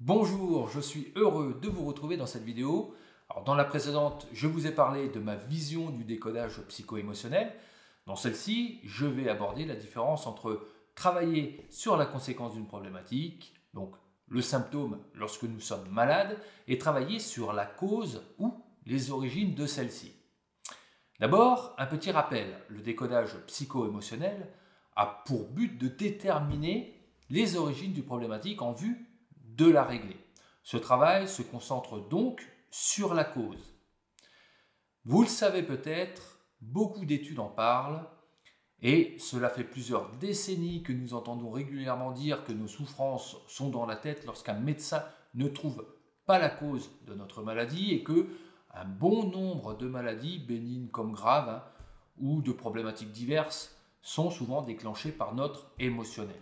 Bonjour, je suis heureux de vous retrouver dans cette vidéo. Alors, dans la précédente, je vous ai parlé de ma vision du décodage psycho-émotionnel. Dans celle-ci, je vais aborder la différence entre travailler sur la conséquence d'une problématique, donc le symptôme lorsque nous sommes malades, et travailler sur la cause ou les origines de celle-ci. D'abord, un petit rappel, le décodage psycho-émotionnel a pour but de déterminer les origines du problématique en vue de la régler. Ce travail se concentre donc sur la cause. Vous le savez peut-être, beaucoup d'études en parlent et cela fait plusieurs décennies que nous entendons régulièrement dire que nos souffrances sont dans la tête lorsqu'un médecin ne trouve pas la cause de notre maladie et que un bon nombre de maladies, bénignes comme graves, ou de problématiques diverses, sont souvent déclenchées par notre émotionnel.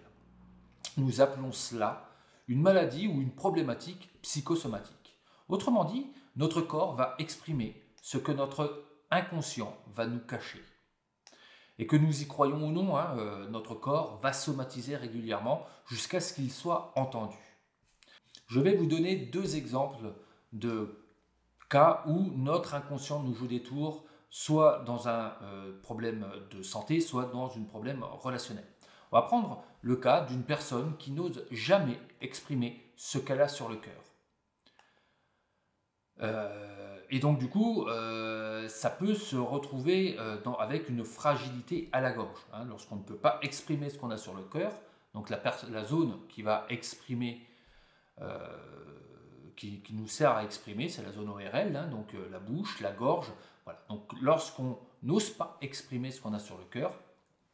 Nous appelons cela une maladie ou une problématique psychosomatique. Autrement dit, notre corps va exprimer ce que notre inconscient va nous cacher. Et que nous y croyons ou non, notre corps va somatiser régulièrement jusqu'à ce qu'il soit entendu. Je vais vous donner deux exemples de cas où notre inconscient nous joue des tours, soit dans un problème de santé, soit dans un problème relationnel. On va prendre le cas d'une personne qui n'ose jamais exprimer ce qu'elle a sur le cœur. Et donc du coup, ça peut se retrouver avec une fragilité à la gorge. Lorsqu'on ne peut pas exprimer ce qu'on a sur le cœur, donc la zone qui va exprimer, qui nous sert à exprimer, c'est la zone ORL, donc la bouche, la gorge. Voilà. Donc lorsqu'on n'ose pas exprimer ce qu'on a sur le cœur,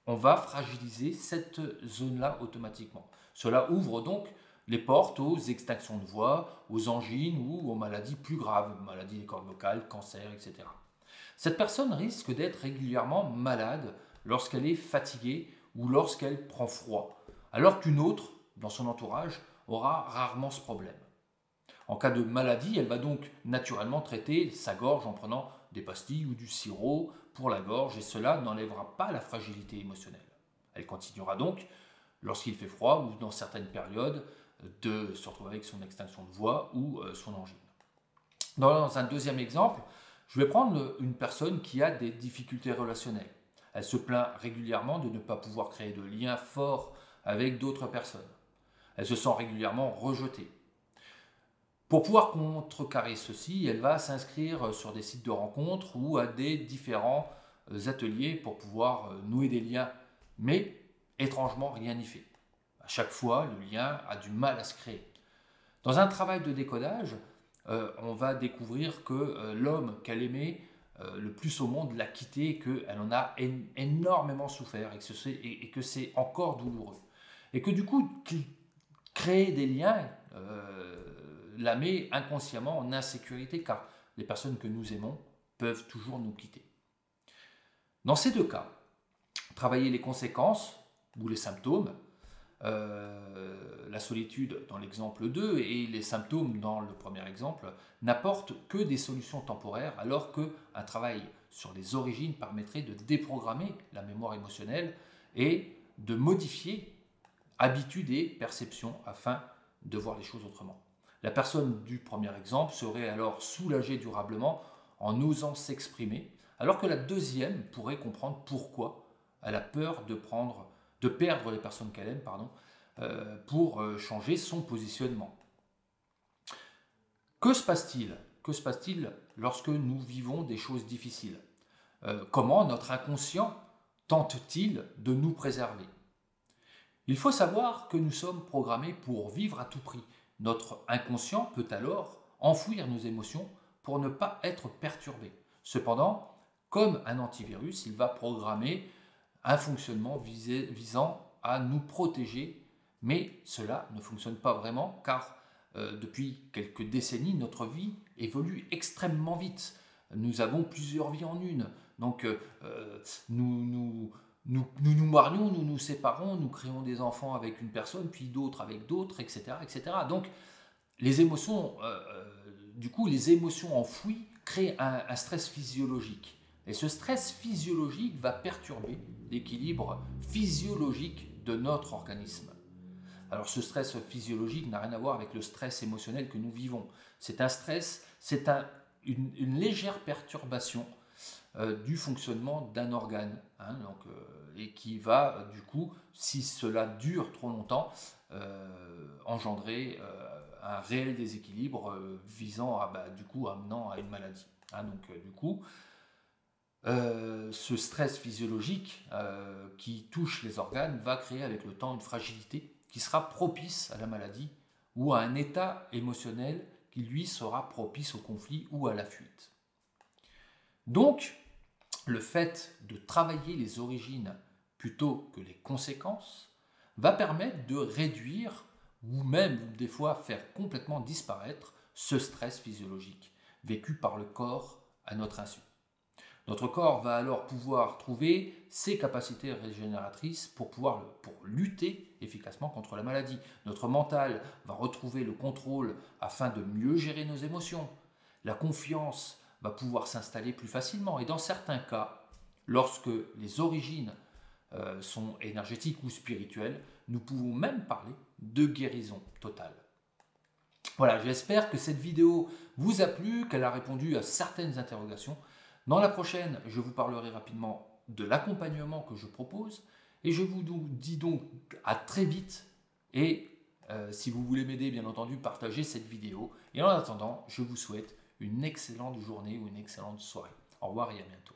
on va fragiliser cette zone-là automatiquement. Cela ouvre donc les portes aux extinctions de voix, aux angines ou aux maladies plus graves, maladies des cordes vocales, cancer, etc. Cette personne risque d'être régulièrement malade lorsqu'elle est fatiguée ou lorsqu'elle prend froid, alors qu'une autre, dans son entourage, aura rarement ce problème. En cas de maladie, elle va donc naturellement traiter sa gorge en prenant des pastilles ou du sirop pour la gorge et cela n'enlèvera pas la fragilité émotionnelle. Elle continuera donc, lorsqu'il fait froid ou dans certaines périodes, de se retrouver avec son extinction de voix ou son angine. Dans un deuxième exemple, je vais prendre une personne qui a des difficultés relationnelles. Elle se plaint régulièrement de ne pas pouvoir créer de liens forts avec d'autres personnes. Elle se sent régulièrement rejetée. Pour pouvoir contrecarrer ceci, elle va s'inscrire sur des sites de rencontres ou à des différents ateliers pour pouvoir nouer des liens. Mais étrangement, rien n'y fait. À chaque fois, le lien a du mal à se créer. Dans un travail de décodage, on va découvrir que l'homme qu'elle aimait le plus au monde l'a quittée et qu'elle en a énormément souffert et que c'est encore douloureux. Et que du coup, créer des liens la met inconsciemment en insécurité car les personnes que nous aimons peuvent toujours nous quitter. Dans ces deux cas, travailler les conséquences ou les symptômes, la solitude dans l'exemple 2 et les symptômes dans le premier exemple, n'apportent que des solutions temporaires alors qu'un travail sur les origines permettrait de déprogrammer la mémoire émotionnelle et de modifier habitudes et perceptions afin de voir les choses autrement. La personne du premier exemple serait alors soulagée durablement en osant s'exprimer, alors que la deuxième pourrait comprendre pourquoi elle a peur de perdre les personnes qu'elle aime pour changer son positionnement. Que se passe-t-il? Que se passe-t-il lorsque nous vivons des choses difficiles? Comment notre inconscient tente-t-il de nous préserver? Il faut savoir que nous sommes programmés pour vivre à tout prix. Notre inconscient peut alors enfouir nos émotions pour ne pas être perturbé. Cependant, comme un antivirus, il va programmer un fonctionnement visant à nous protéger, mais cela ne fonctionne pas vraiment car depuis quelques décennies, notre vie évolue extrêmement vite. Nous avons plusieurs vies en une. Donc nous nous marions, nous nous séparons, nous créons des enfants avec une personne, puis d'autres avec d'autres, etc., etc. Donc, les émotions, les émotions enfouies créent un stress physiologique. Et ce stress physiologique va perturber l'équilibre physiologique de notre organisme. Alors ce stress physiologique n'a rien à voir avec le stress émotionnel que nous vivons. C'est un stress, une légère perturbation du fonctionnement d'un organe, hein, et qui va du coup, si cela dure trop longtemps, engendrer un réel déséquilibre visant à, du coup, amenant à une maladie. Hein, du coup, ce stress physiologique qui touche les organes va créer avec le temps une fragilité qui sera propice à la maladie ou à un état émotionnel qui lui sera propice au conflit ou à la fuite. Donc, le fait de travailler les origines plutôt que les conséquences va permettre de réduire ou même des fois faire complètement disparaître ce stress physiologique vécu par le corps à notre insu. Notre corps va alors pouvoir trouver ses capacités régénératrices pour lutter efficacement contre la maladie. Notre mental va retrouver le contrôle afin de mieux gérer nos émotions. La confiance va pouvoir s'installer plus facilement. Et dans certains cas, lorsque les origines sont énergétiques ou spirituelles, nous pouvons même parler de guérison totale. Voilà, j'espère que cette vidéo vous a plu, qu'elle a répondu à certaines interrogations. Dans la prochaine, je vous parlerai rapidement de l'accompagnement que je propose et je vous dis donc à très vite et si vous voulez m'aider, bien entendu, partagez cette vidéo. Et en attendant, je vous souhaite une excellente journée ou une excellente soirée. Au revoir et à bientôt.